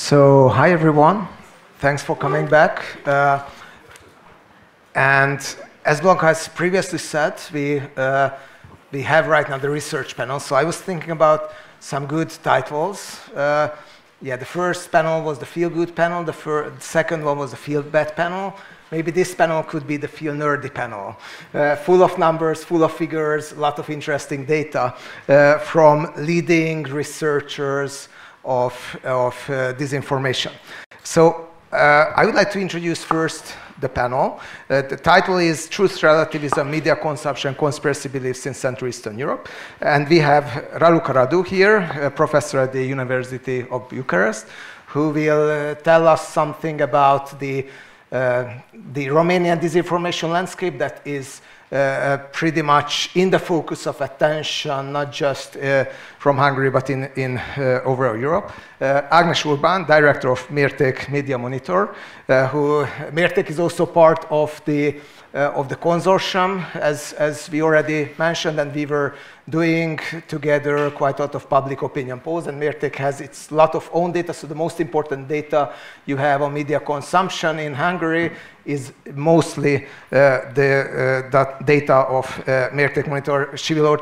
So, hi everyone. Thanks for coming back. And as Blanca has previously said, we have right now the research panel. So I was thinking about some good titles. Yeah, the first panel was the feel-good panel. The second one was the feel-bad panel. Maybe this panel could be the feel-nerdy panel. Full of numbers, full of figures, a lot of interesting data from leading researchers of disinformation. So I would like to introduce first the panel. The title is Truth, Relativism, Media Consumption, Conspiracy Beliefs in Central Eastern Europe. And we have Raluca Radu here, a professor at the University of Bucharest, who will tell us something about the Romanian disinformation landscape that is pretty much in the focus of attention, not just from Hungary, but in overall Europe. Ágnes Urbán, director of Mertek Media Monitor, Mertek is also part of the consortium, as we already mentioned, and we were doing together quite a lot of public opinion polls, and Mertek has its lot of own data, so the most important data you have on media consumption in Hungary is mostly the data of Mertek Monitor. She will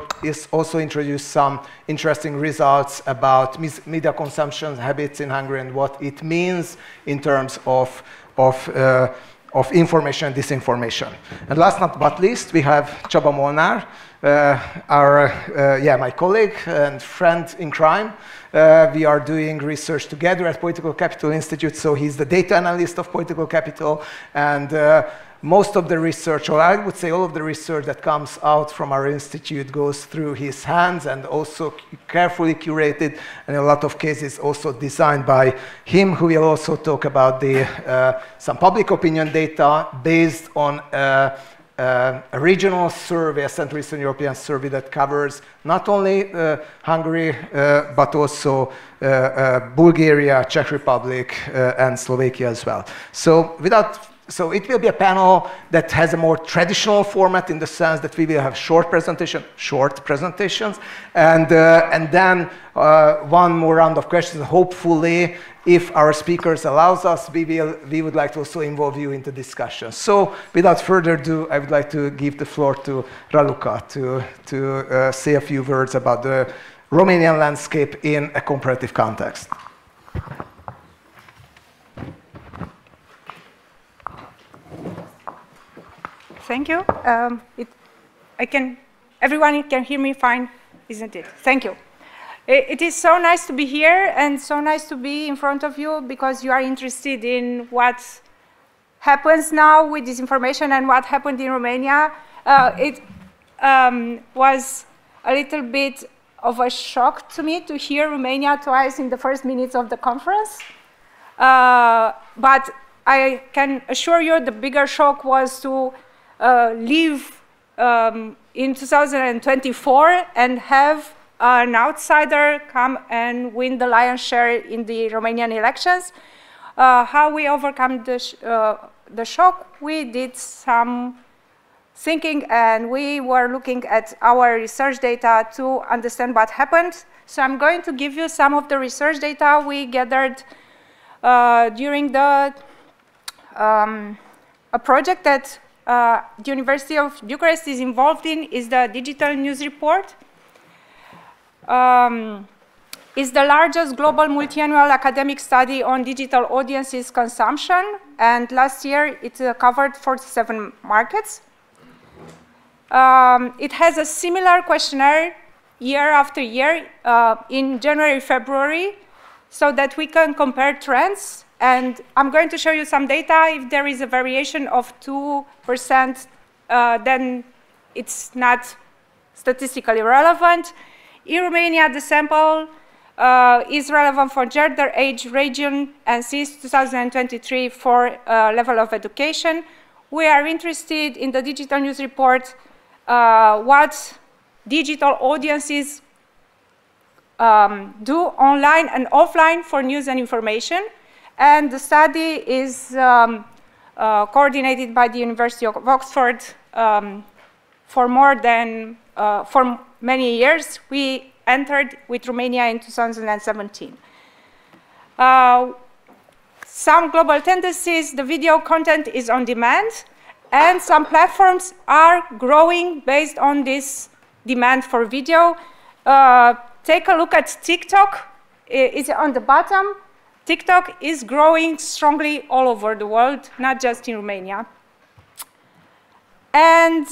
also introduce some interesting results about media consumption habits in Hungary and what it means in terms of information and disinformation. And last but least, we have Csaba Molnár, my colleague and friend in crime. We are doing research together at Political Capital Institute, so he's the data analyst of Political Capital, and most of the research, or I would say all of the research that comes out from our institute goes through his hands and also carefully curated, and in a lot of cases also designed by him, who will also talk about some public opinion data based on a regional survey, a Central Eastern European survey that covers not only Hungary, but also Bulgaria, Czech Republic, and Slovakia as well. So it will be a panel that has a more traditional format in the sense that we will have short presentations, and then one more round of questions. Hopefully, if our speakers allows us, we would like to also involve you in the discussion. So without further ado, I would like to give the floor to Raluca to say a few words about the Romanian landscape in a comparative context. Thank you. Everyone can hear me fine, isn't it? Thank you. It is so nice to be here and so nice to be in front of you because you are interested in what happens now with disinformation and what happened in Romania. It was a little bit of a shock to me to hear Romania twice in the first minutes of the conference. But I can assure you the bigger shock was to live in 2024 and have an outsider come and win the lion's share in the Romanian elections. How we overcome the shock? We did some thinking and we were looking at our research data to understand what happened. So I'm going to give you some of the research data we gathered during a project that the University of Bucharest is involved in, is the Digital News Report. Is the largest global multi-annual academic study on digital audiences consumption, and last year it covered 47 markets. It has a similar questionnaire year after year in January, February, so that we can compare trends. And I'm going to show you some data. If there is a variation of 2%, then it's not statistically relevant. In Romania, the sample is relevant for gender, age, region, and since 2023 for level of education. We are interested in the Digital News Report what digital audiences do online and offline for news and information. And the study is coordinated by the University of Oxford for many years. We entered with Romania in 2017. some global tendencies, the video content is on demand, and some platforms are growing based on this demand for video. Take a look at TikTok. It's on the bottom. TikTok is growing strongly all over the world, not just in Romania. And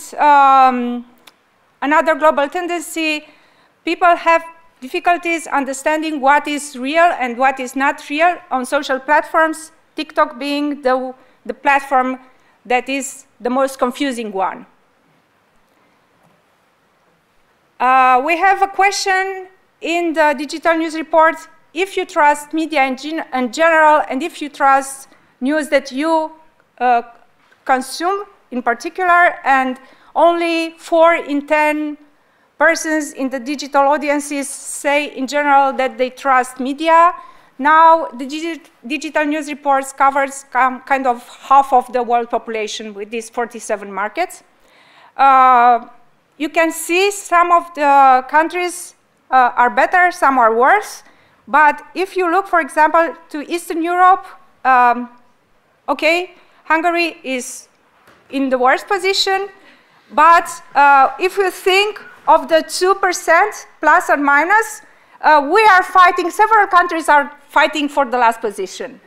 another global tendency, people have difficulties understanding what is real and what is not real on social platforms, TikTok being the platform that is the most confusing one. We have a question in the digital news report. If you trust media in general, and if you trust news that you consume in particular, and only 4 in 10 persons in the digital audiences say in general that they trust media. Now the digital news reports covers kind of half of the world population with these 47 markets. You can see some of the countries are better, some are worse. But if you look, for example, to Eastern Europe, okay, Hungary is in the worst position. But if you think of the 2% plus or minus, we are fighting, several countries are fighting for the last position.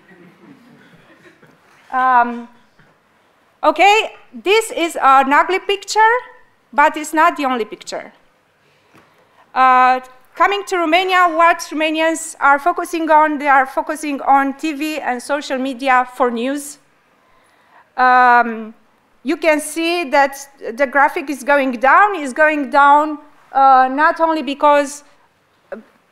Okay, this is an ugly picture, but it's not the only picture. Coming to Romania, what Romanians are focusing on, they are focusing on TV and social media for news. You can see that the graphic is going down not only because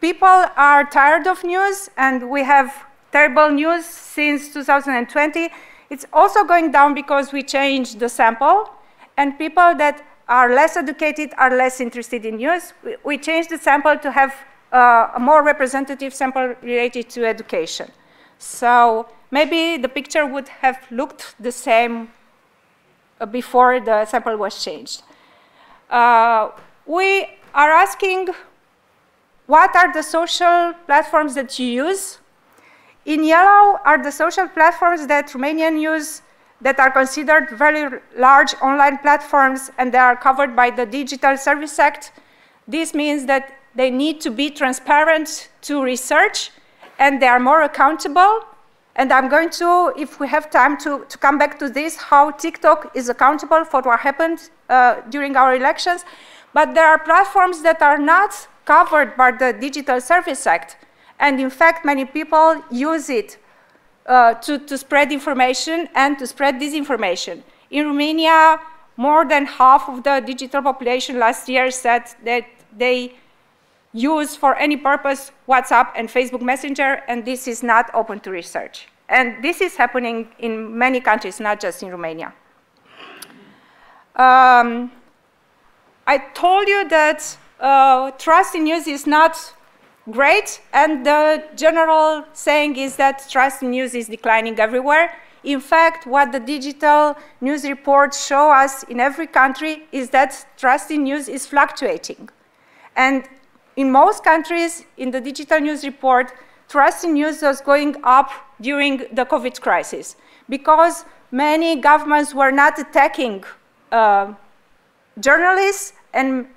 people are tired of news and we have terrible news since 2020, it's also going down because we changed the sample and people that are less educated are less interested in news. We changed the sample to have a more representative sample related to education. So maybe the picture would have looked the same before the sample was changed. We are asking, what are the social platforms that you use? In yellow are the social platforms that Romanians use that are considered very large online platforms and they are covered by the Digital Service Act. This means that they need to be transparent to research and they are more accountable. And I'm going to, if we have time, to come back to this, how TikTok is accountable for what happened during our elections. But there are platforms that are not covered by the Digital Service Act. And in fact, many people use it to spread information and to spread disinformation. In Romania, more than half of the digital population last year said that they use for any purpose WhatsApp and Facebook Messenger, and this is not open to research. And this is happening in many countries, not just in Romania. I told you that trust in news is not great, and the general saying is that trust in news is declining everywhere. In fact, what the digital news reports show us in every country is that trust in news is fluctuating. And in most countries, in the digital news report, trust in news was going up during the COVID crisis because many governments were not attacking journalists and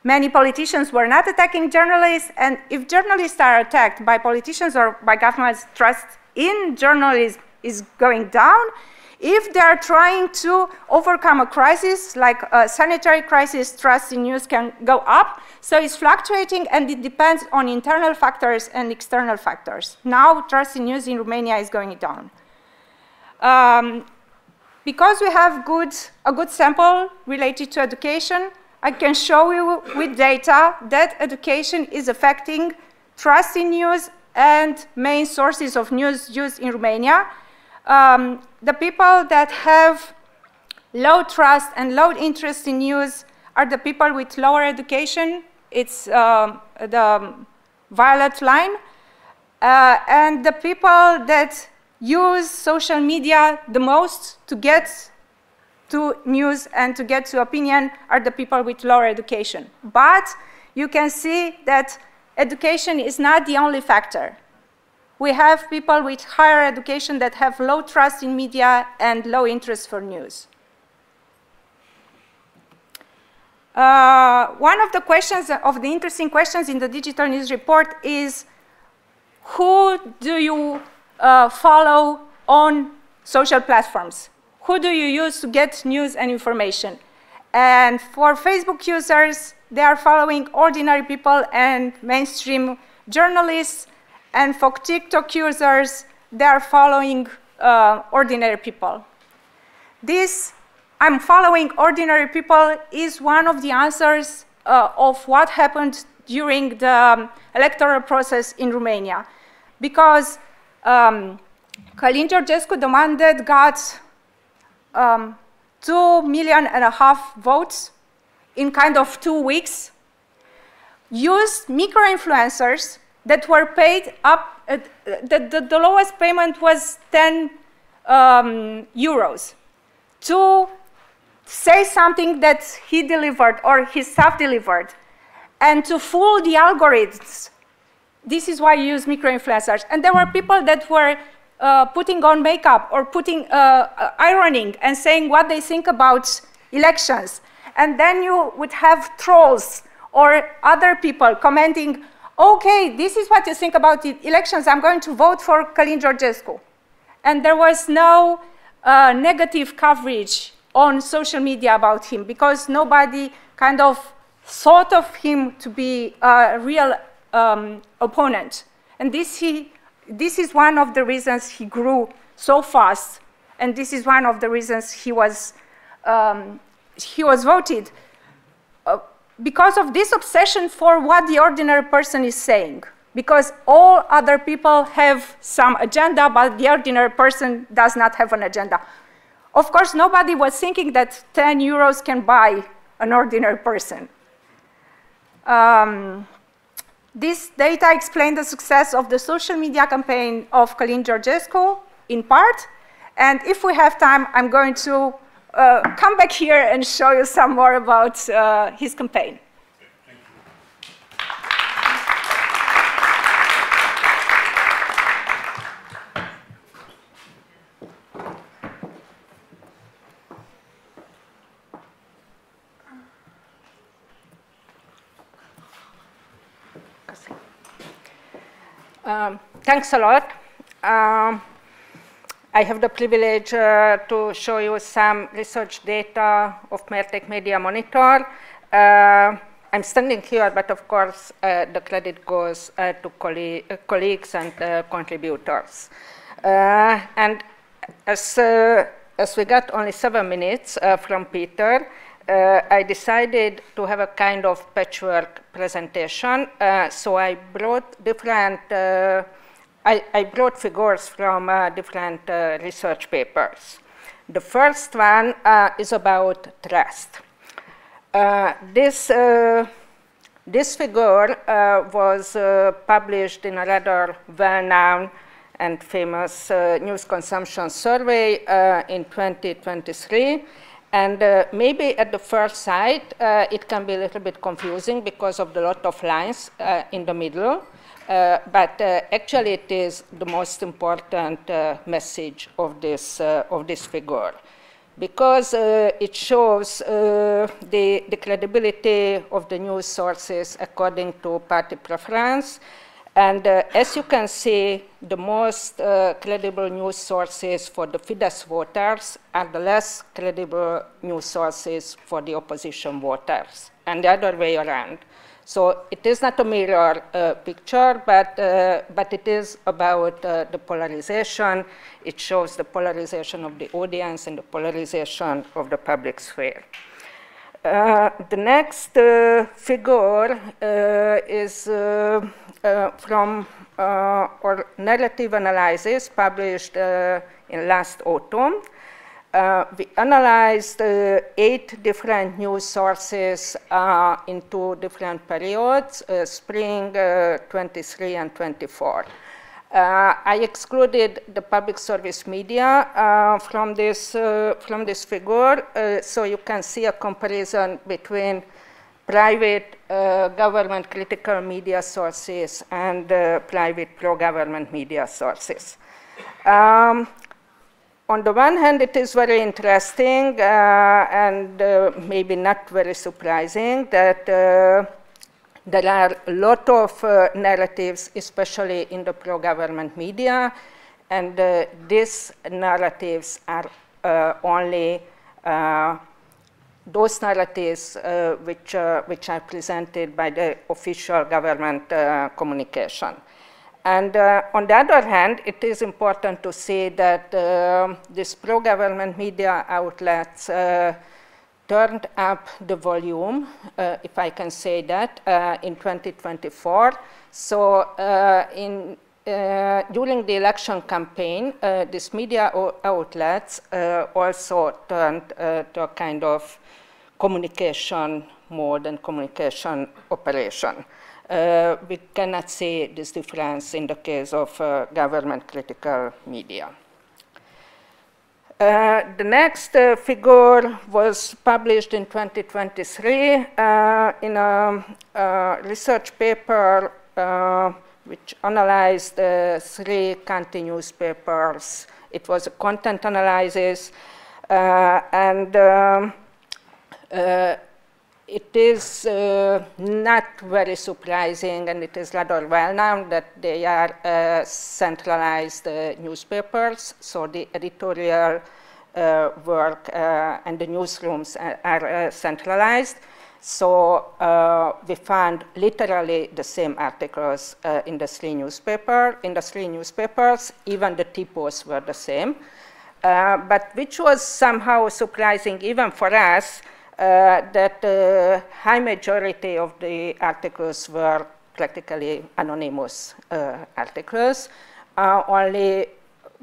many politicians were not attacking journalists, and if journalists are attacked by politicians or by governments, trust in journalism is going down. If they are trying to overcome a crisis, like a sanitary crisis, trust in news can go up. So it's fluctuating, and it depends on internal factors and external factors. Now, trust in news in Romania is going down. Because we have a good sample related to education, I can show you with data that education is affecting trust in news and main sources of news used in Romania. The people that have low trust and low interest in news are the people with lower education. It's the violet line. And the people that use social media the most to get to news and to get to opinion are the people with lower education. But you can see that education is not the only factor. we have people with higher education that have low trust in media and low interest for news. One of the questions, of the interesting questions in the digital news report is, who do you follow on social platforms? Who do you use to get news and information? And for Facebook users, they are following ordinary people and mainstream journalists. And for TikTok users, they are following ordinary people. This, I'm following ordinary people, is one of the answers of what happened during the electoral process in Romania. Because Călin Georgescu demanded got 2.5 million votes in kind of 2 weeks, used micro-influencers that were paid up, the lowest payment was 10 euros, to say something that he delivered or his staff delivered, and to fool the algorithms. This is why you use micro-influencers. And there were people that were putting on makeup or putting, ironing and saying what they think about elections. And then you would have trolls or other people commenting, okay, this is what you think about the elections, I'm going to vote for Călin Georgescu. And there was no negative coverage on social media about him because nobody kind of thought of him to be a real opponent. And this is one of the reasons he grew so fast, and this is one of the reasons he was voted. Because of this obsession for what the ordinary person is saying. Because all other people have some agenda, but the ordinary person does not have an agenda. Of course, nobody was thinking that 10 euros can buy an ordinary person. This data explain the success of the social media campaign of Călin Georgescu, in part. And if we have time, I'm going to come back here and show you some more about his campaign. Thanks a lot. I have the privilege to show you some research data of Mertek Media Monitor. I'm standing here, but of course, the credit goes to colleagues and contributors. And as we got only 7 minutes from Peter, I decided to have a kind of patchwork presentation. So I brought different I brought figures from different research papers. The first one is about trust. This figure was published in a rather well-known and famous news consumption survey in 2023. And maybe at the first sight, it can be a little bit confusing because of the lot of lines in the middle. But actually, it is the most important message of this figure, because it shows the credibility of the news sources according to party preference. And as you can see, the most credible news sources for the Fidesz voters are the less credible news sources for the opposition voters, and the other way around. So it is not a mirror picture, but it is about the polarization. It shows the polarization of the audience and the polarization of the public sphere. The next figure is from our narrative analysis published in last autumn. We analyzed 8 different news sources in 2 different periods, spring 23 and 24. I excluded the public service media from this figure, so you can see a comparison between private government critical media sources and private pro-government media sources. On the one hand, it is very interesting and maybe not very surprising that there are a lot of narratives, especially in the pro-government media, and these narratives are only those narratives which are presented by the official government communication. And on the other hand, it is important to say that these pro-government media outlets turned up the volume, if I can say that, in 2024. So during the election campaign, these media outlets also turned to a kind of communication mode and communication operation. We cannot see this difference in the case of government critical media. The next figure was published in 2023 in a research paper which analyzed 3 county newspapers. It was a content analysis, and it is not very surprising, and it is rather well known that they are centralized newspapers. So the editorial work and the newsrooms are centralized. So we found literally the same articles in the 3 newspapers. Even the typos were the same. But which was somehow surprising even for us, that the high majority of the articles were practically anonymous articles. Only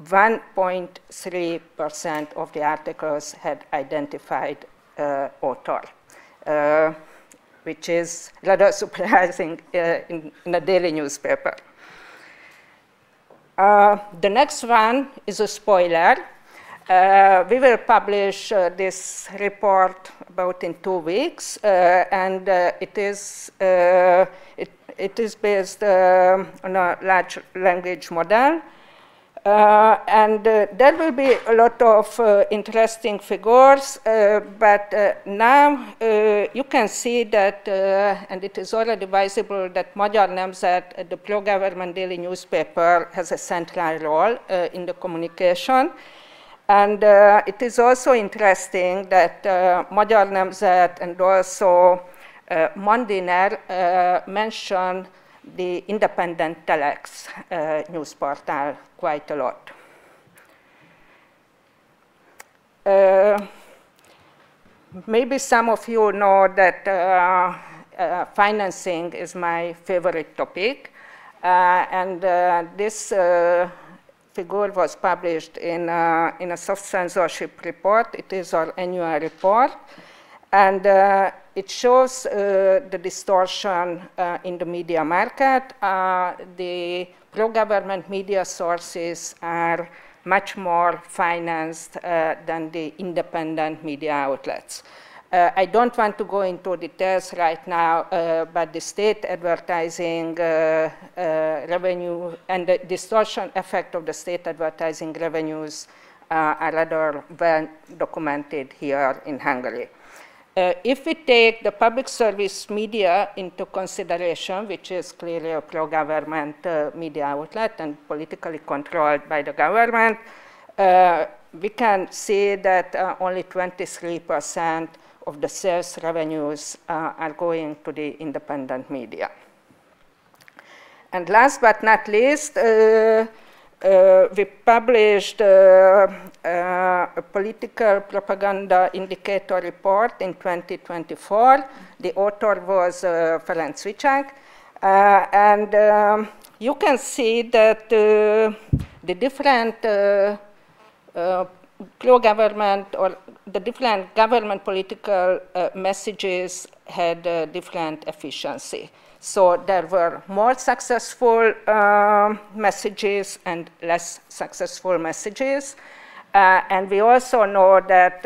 1.3% of the articles had identified author, which is rather surprising in a daily newspaper. The next one is a spoiler. We will publish this report about in 2 weeks, and it is based on a large language model. And there will be a lot of interesting figures, but now you can see that, and it is already visible, that Magyar Nemzet, the pro-government daily newspaper, has a central role in the communication. And it is also interesting that Magyar Nemzet and also Mandiner mention the independent Telex news portal quite a lot. Maybe some of you know that financing is my favorite topic, and this figure was published in a soft censorship report. It is our annual report, and it shows the distortion in the media market. The pro-government media sources are much more financed than the independent media outlets. I don't want to go into details right now, but the state advertising revenue and the distortion effect of the state advertising revenues are rather well documented here in Hungary. If we take the public service media into consideration, which is clearly a pro-government media outlet and politically controlled by the government, we can see that only 23% of the sales revenues are going to the independent media. And last but not least, we published a political propaganda indicator report in 2024. The author was Ferenc Vicsák. And you can see that the different pro-government or the different government political messages had different efficiency. So there were more successful messages and less successful messages. And we also know that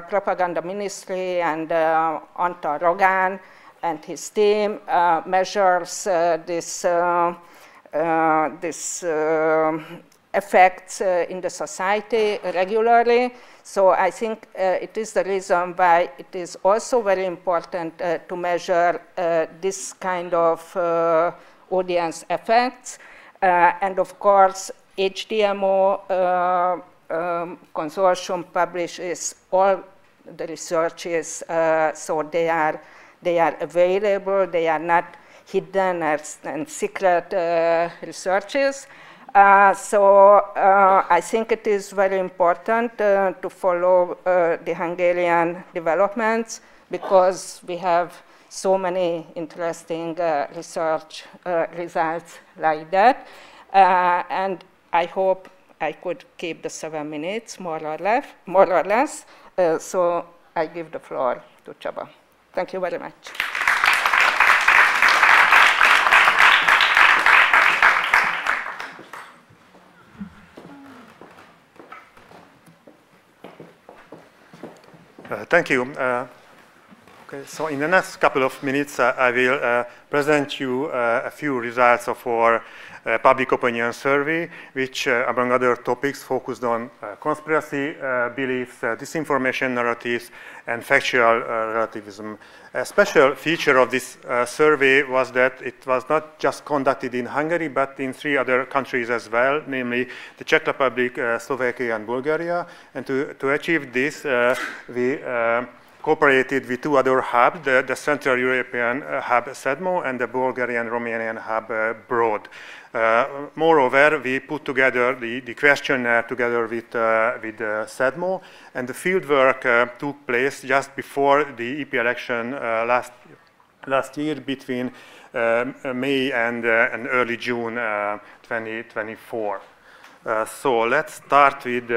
propaganda ministry and Antal Rogán and his team measures this effects in the society regularly. So I think it is the reason why it is also very important to measure this kind of audience effects. And of course, HDMO consortium publishes all the researches, so they are available, they are not hidden and secret researches. So I think it is very important to follow the Hungarian developments, because we have so many interesting research results like that. And I hope I could keep the 7 minutes, more or less. So I give the floor to Csaba. Thank you very much. Thank you. Okay, so in the next couple of minutes, I will present you a few results of our public opinion survey, which, among other topics, focused on conspiracy beliefs, disinformation narratives, and factual relativism. A special feature of this survey was that it was not just conducted in Hungary, but in 3 other countries as well, namely the Czech Republic, Slovakia, and Bulgaria. And to achieve this, we cooperated with 2 other hubs, the Central European hub CEDMO and the Bulgarian-Romanian hub BROAD. Moreover, we put together the questionnaire together with CEDMO, and the fieldwork took place just before the EP election last year, between May and early June 2024. So let's start with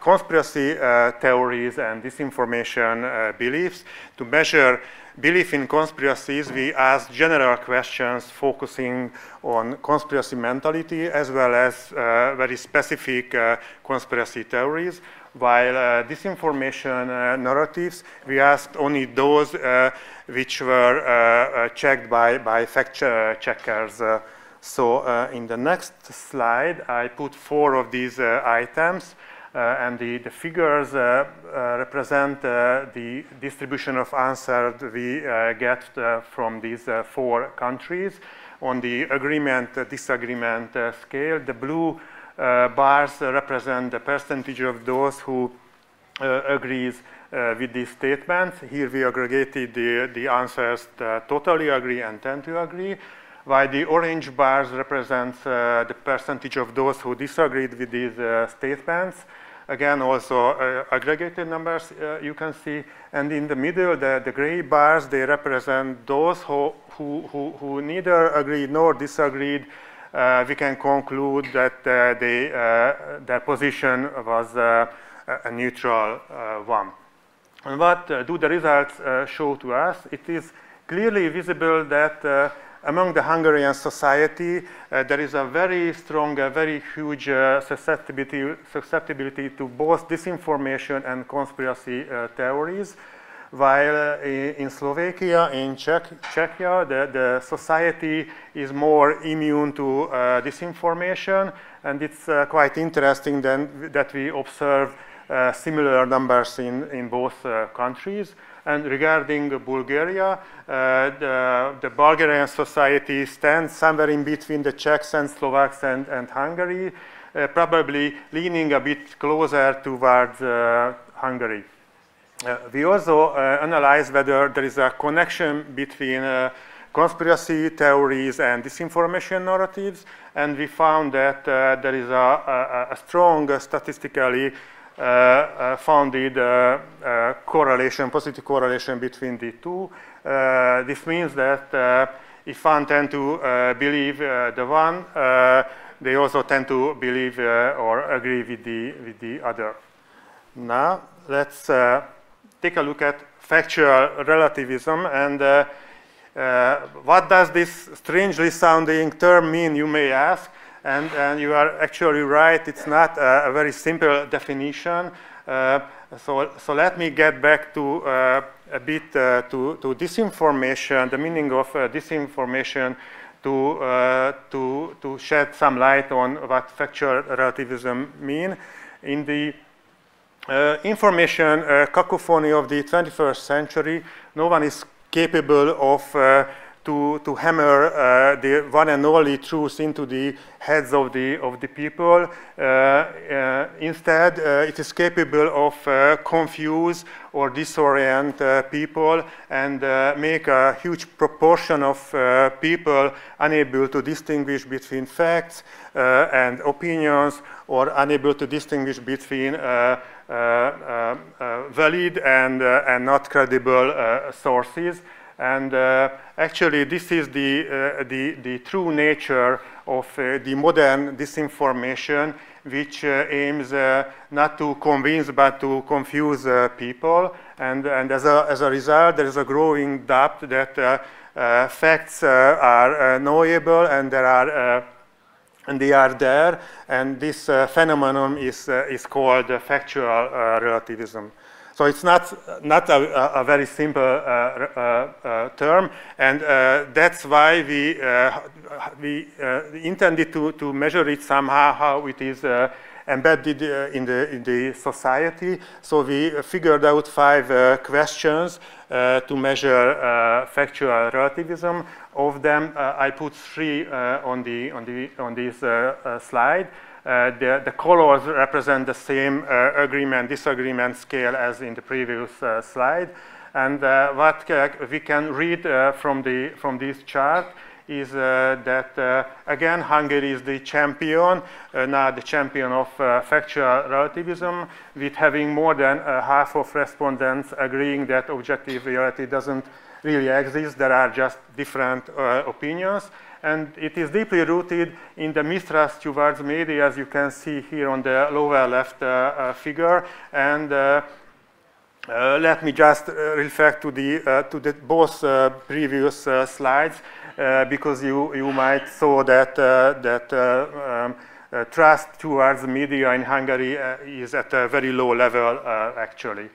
conspiracy theories and disinformation beliefs. To measure belief in conspiracies, we asked general questions focusing on conspiracy mentality as well as very specific conspiracy theories. While disinformation narratives, we asked only those which were checked by fact checkers. So in the next slide, I put 4 of these items, and the figures represent the distribution of answers we get from these 4 countries. On the agreement-disagreement scale, the blue bars represent the percentage of those who agrees with these statements. Here we aggregated the answers totally agree and tend to agree, while the orange bars represent the percentage of those who disagreed with these statements. Again, also aggregated numbers you can see. And in the middle, the gray bars, they represent those who neither agreed nor disagreed. We can conclude that their position was a neutral one. And what do the results show to us? It is clearly visible that among the Hungarian society, there is a very strong, very huge susceptibility to both disinformation and conspiracy theories. While in Slovakia, in Czechia, the society is more immune to disinformation, and it's quite interesting then that we observe similar numbers in both countries. And regarding Bulgaria, the Bulgarian society stands somewhere in between the Czechs and Slovaks and Hungary, probably leaning a bit closer towards Hungary. We also analyzed whether there is a connection between conspiracy theories and disinformation narratives, and we found that there is a strong statistically founded correlation, positive correlation between the two. This means that if one tends to believe the one, they also tend to believe or agree with the other. Now, let's take a look at factual relativism, and what does this strangely sounding term mean, you may ask? And you are actually right, it's not a very simple definition. So let me get back to a bit to disinformation, the meaning of disinformation, to shed some light on what factual relativism mean. In the information cacophony of the 21st century, no one is capable of to hammer the one and only truth into the heads of the people. Instead, it is capable of confuse or disorient people and make a huge proportion of people unable to distinguish between facts and opinions, or unable to distinguish between valid and not credible sources. And actually, this is the true nature of the modern disinformation, which aims not to convince but to confuse people. And as a result, there is a growing doubt that facts are knowable and they are there. And this phenomenon is called factual relativism. So it's not a very simple term, and that's why we intended to measure it somehow, how it is embedded in the society. So we figured out 5 questions to measure factual relativism. Of them, I put 3 on this slide. The colors represent the same agreement-disagreement scale as in the previous slide. And what we can read from this chart is that, again, Hungary is the champion, now the champion of factual relativism, with having more than half of respondents agreeing that objective reality doesn't really exist. There are just different opinions. And it is deeply rooted in the mistrust towards media, as you can see here on the lower left figure. And let me just refer to the both previous slides, because you might saw that trust towards media in Hungary is at a very low level, actually.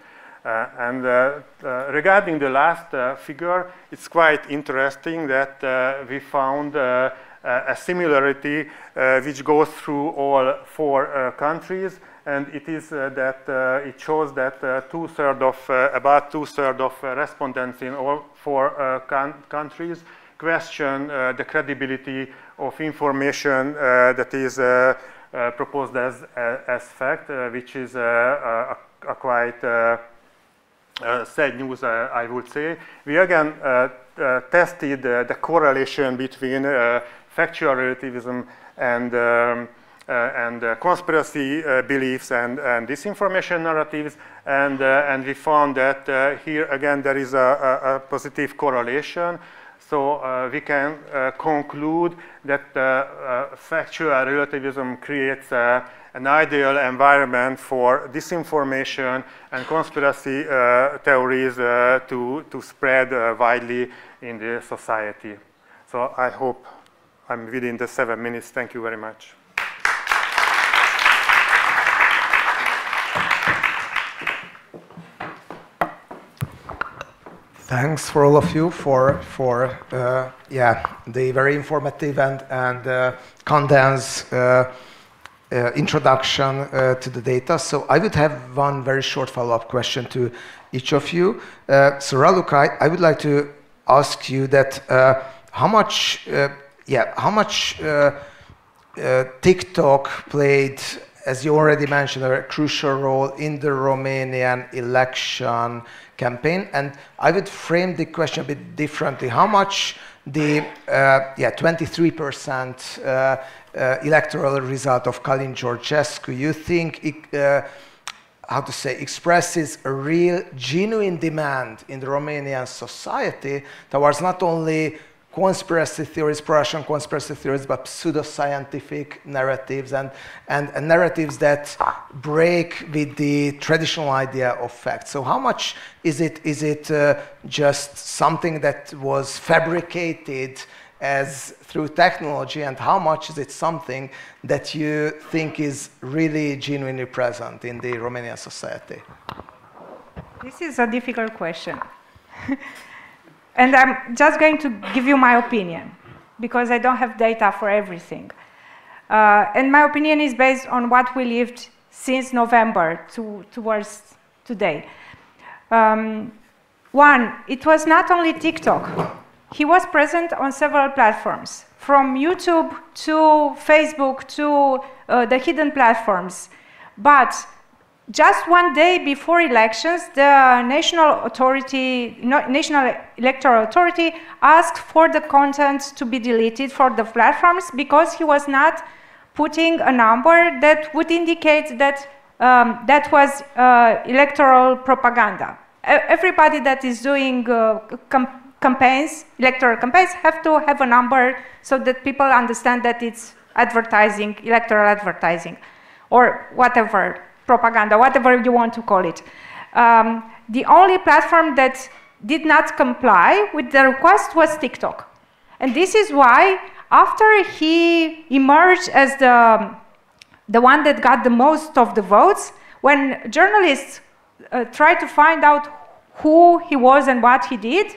Regarding the last figure, it's quite interesting that we found a similarity which goes through all 4 countries, and it is that it shows that about two-thirds of respondents in all 4 countries question the credibility of information that is proposed as fact, which is a quite sad news, I would say. We again tested the correlation between factual relativism and conspiracy beliefs and disinformation narratives, and we found that here again there is a positive correlation. So we can conclude that factual relativism creates an ideal environment for disinformation and conspiracy theories to spread widely in the society. So I hope I'm within the 7 minutes. Thank you very much. Thanks for all of you for the very informative and condensed introduction to the data. So I would have one very short follow-up question to each of you. So Raluca, I would like to ask you that how much TikTok played, as you already mentioned, a crucial role in the Romanian election campaign, and I would frame the question a bit differently. How much the 23% electoral result of Călin Georgescu you think expresses a real, genuine demand in the Romanian society towards not only conspiracy theories, pro-Russian conspiracy theories, but pseudoscientific narratives and narratives that break with the traditional idea of fact. So how much is it just something that was fabricated as through technology, and how much is it something that you think is really genuinely present in the Romanian society? This is a difficult question. And I'm just going to give you my opinion, because I don't have data for everything. And my opinion is based on what we lived since November towards today. One, it was not only TikTok. He was present on several platforms, from YouTube to Facebook to the hidden platforms. But just one day before elections, the National Electoral Authority asked for the content to be deleted for the platforms because he was not putting a number that would indicate that that was electoral propaganda. Everybody that is doing campaigns, electoral campaigns, have to have a number so that people understand that it's advertising, electoral advertising, or whatever, propaganda, whatever you want to call it. The only platform that did not comply with the request was TikTok. And this is why, after he emerged as the one that got the most of the votes, when journalists tried to find out who he was and what he did,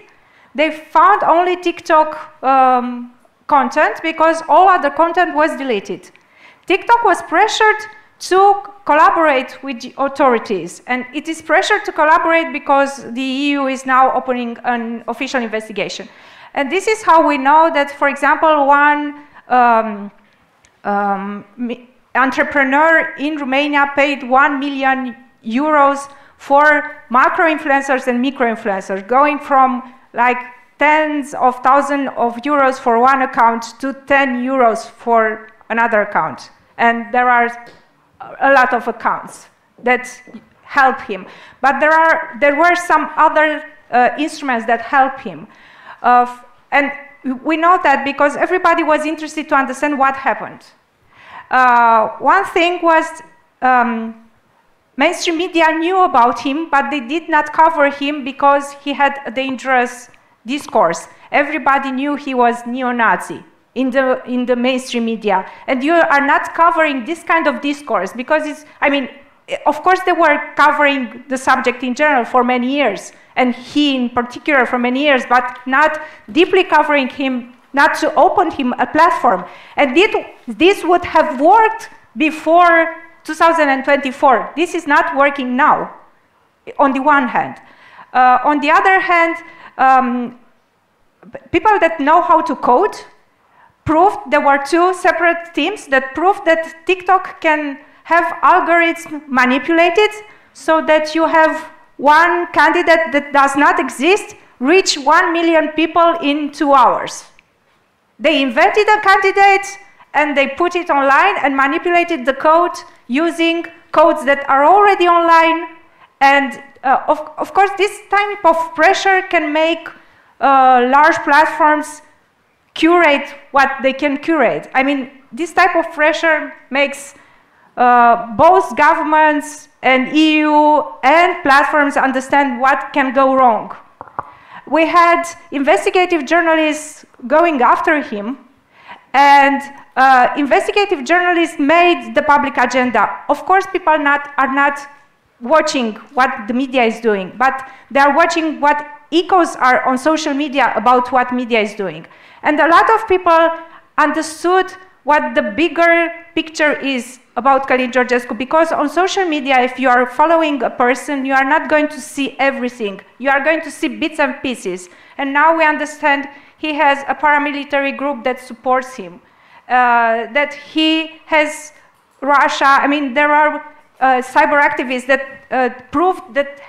they found only TikTok content because all other content was deleted. TikTok was pressured to collaborate with the authorities, and it is pressured to collaborate because the EU is now opening an official investigation. And this is how we know that, for example, one entrepreneur in Romania paid 1 million euros for macro-influencers and micro-influencers, going from like tens of thousands of euros for one account to 10 euros for another account. And there are a lot of accounts that help him. But there were some other instruments that help him. And we know that because everybody was interested to understand what happened. One thing was mainstream media knew about him, but they did not cover him because he had a dangerous discourse. Everybody knew he was neo-Nazi in the mainstream media. And you are not covering this kind of discourse because it's, I mean, of course they were covering the subject in general for many years, and he in particular for many years, but not deeply covering him, not to open him a platform. And this would have worked before 2024. This is not working now, on the one hand. On the other hand, people that know how to code proved, there were two separate teams that proved that TikTok can have algorithms manipulated so that you have one candidate that does not exist reach 1 million people in 2 hours. They invented a candidate and they put it online and manipulated the code using codes that are already online. And of course, this type of pressure can make large platforms curate what they can curate. I mean, this type of pressure makes both governments and EU and platforms understand what can go wrong. We had investigative journalists going after him, and investigative journalists made the public agenda. Of course, people are not watching what the media is doing, but they are watching what echoes are on social media about what media is doing. And a lot of people understood what the bigger picture is about Călin Georgescu, because on social media, if you are following a person, you are not going to see everything. You are going to see bits and pieces. And now we understand he has a paramilitary group that supports him, that he has Russia. I mean, there are cyber activists that prove that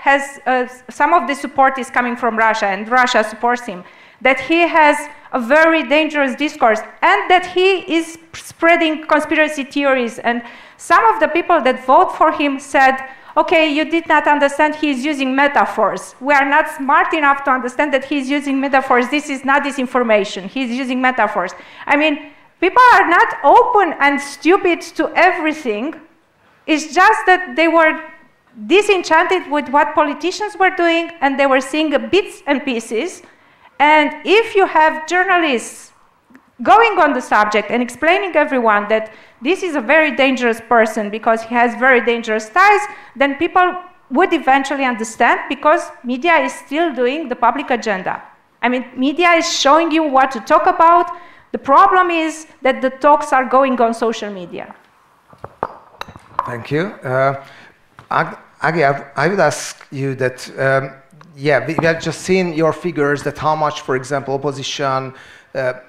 some of the support is coming from Russia, and Russia supports him, that he has a very dangerous discourse, and that he is spreading conspiracy theories. And some of the people that vote for him said, okay, you did not understand, he's using metaphors. We are not smart enough to understand that he's using metaphors. This is not disinformation. He's using metaphors. I mean, people are not open and stupid to everything. It's just that they were disenchanted with what politicians were doing, and they were seeing bits and pieces. And if you have journalists going on the subject and explaining everyone that this is a very dangerous person because he has very dangerous ties, then people would eventually understand, because media is still doing the public agenda. I mean, media is showing you what to talk about. The problem is that the talks are going on social media. Thank you. Agi, I would ask you that, yeah, we have just seen your figures that how much, for example, opposition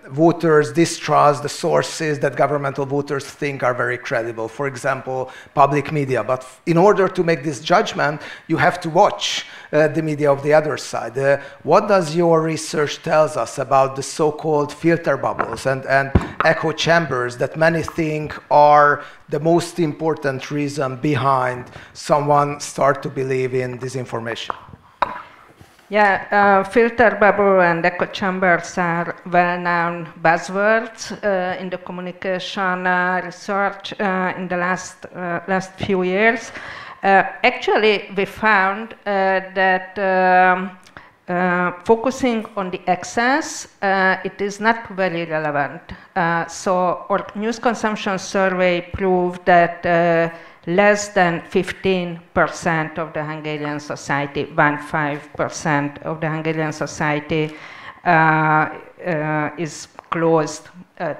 voters distrust the sources that governmental voters think are very credible. For example, public media. But in order to make this judgment, you have to watch the media of the other side. What does your research tells us about the so-called filter bubbles and echo chambers that many think are the most important reason behind someone start to believe in disinformation? Yeah, filter bubble and echo chambers are well-known buzzwords in the communication research in the last few years. Actually, we found that focusing on the excess, it is not very relevant. So our news consumption survey proved that less than 15% of the Hungarian society, 15% of the Hungarian society is closed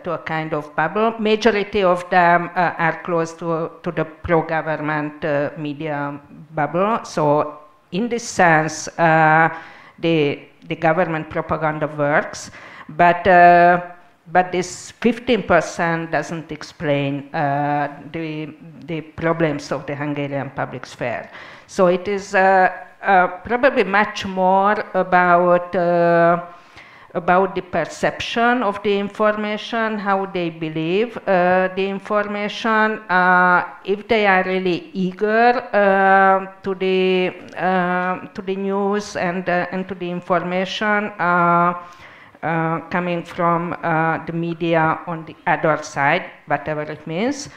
to a kind of bubble. Majority of them are close to the pro-government media bubble. So in this sense, the government propaganda works, but this 15% doesn't explain the problems of the Hungarian public sphere. So it is probably much more about the perception of the information, how they believe the information, if they are really eager to the news and to the information coming from the media on the other side, whatever it means,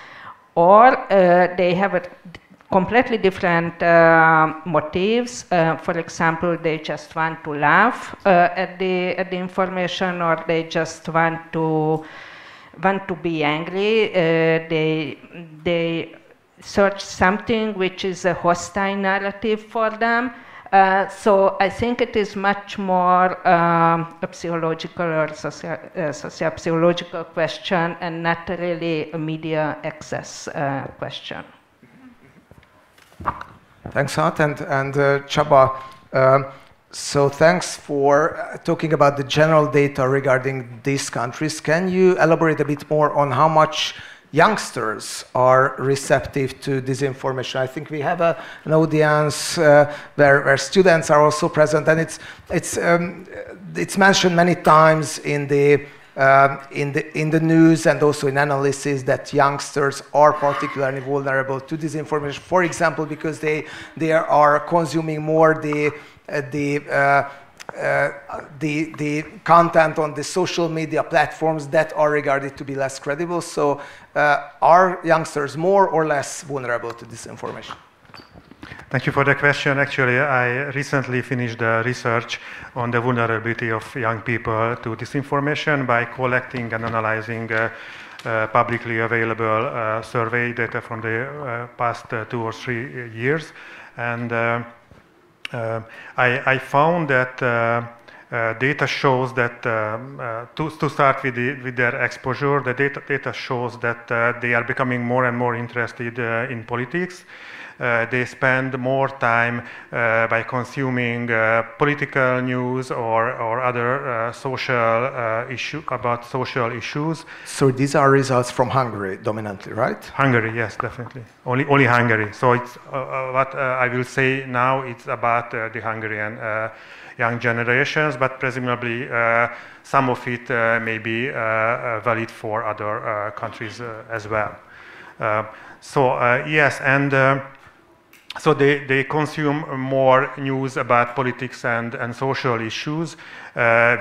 or they have a completely different motives. For example, they just want to laugh at the information, or they just want to be angry. They search something which is a hostile narrative for them. So I think it is much more a psychological or socio-psychological question, and not really a media access question. Thanks, Hat, and Csaba. So thanks for talking about the general data regarding these countries. Can you elaborate a bit more on how much youngsters are receptive to disinformation? I think we have an audience where students are also present, and it's mentioned many times in the news and also in analysis that youngsters are particularly vulnerable to disinformation. For example, because they are consuming more the content on the social media platforms that are regarded to be less credible. So are youngsters more or less vulnerable to disinformation? Thank you for the question. Actually, I recently finished the research on the vulnerability of young people to disinformation by collecting and analyzing publicly available survey data from the past 2 or 3 years. And I found that data shows that, to start with their exposure, the data shows that they are becoming more and more interested in politics. They spend more time by consuming political news or other social social issues. So these are results from Hungary dominantly, right? Hungary, yes, definitely. Only Hungary. So it's what I will say now. It's about the Hungarian young generations, but presumably some of it may be valid for other countries as well. Yes, and so they consume more news about politics and social issues,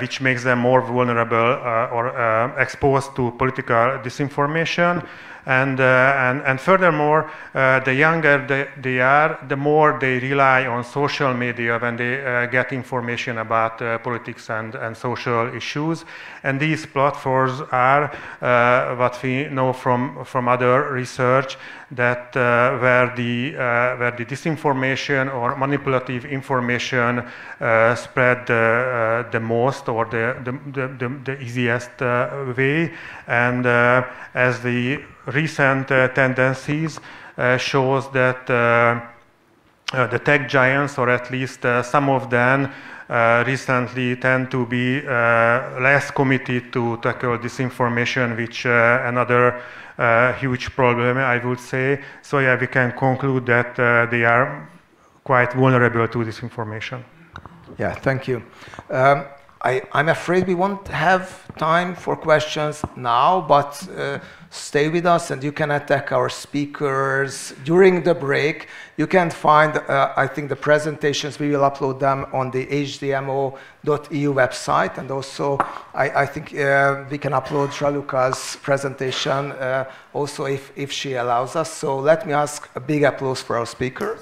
which makes them more vulnerable or exposed to political disinformation. And furthermore, the younger they are, the more they rely on social media when they get information about politics and social issues. And these platforms are, what we know from other research, that where the disinformation or manipulative information spread the most or the easiest way. And as the recent tendencies shows that the tech giants, or at least some of them, recently tend to be less committed to tackle disinformation, which another huge problem, I would say. So yeah, we can conclude that they are quite vulnerable to disinformation. Yeah, thank you. I'm afraid we won't have time for questions now, but stay with us and you can attack our speakers during the break. You can find, I think, the presentations. We will upload them on the hdmo.eu website. And also, I think we can upload Raluca's presentation also if she allows us. So let me ask a big applause for our speakers.